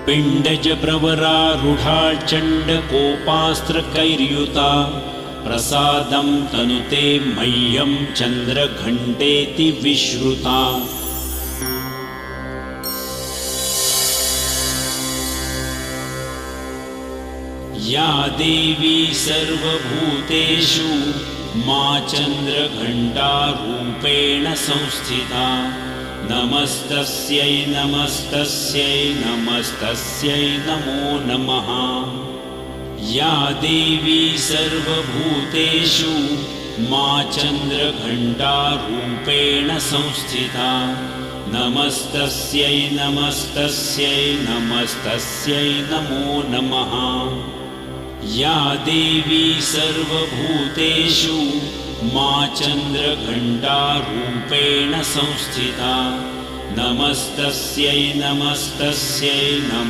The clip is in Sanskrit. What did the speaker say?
पिण्डजप्रवरारूढा चण्डकोपास्त्रकैर्युता प्रसादं तनुते मह्यं चन्द्रघण्टेति विश्रुता। या देवी सर्वभूतेषु मा चन्द्रघण्टारूपेण संस्थिता नमस्तस्यै नमस्तस्यै नमस्तस्यै नमो नमः। या देवी सर्वभूतेषु मा चन्द्रघण्टारूपेण संस्थिता नमस्तस्यै नमस्तस्यै नमस्तस्यै नमो नमः। या देवी सर्वभूतेषु मा चन्द्रघण्टारूपेण संस्थिता नमस्तस्यै नमस्तस्यै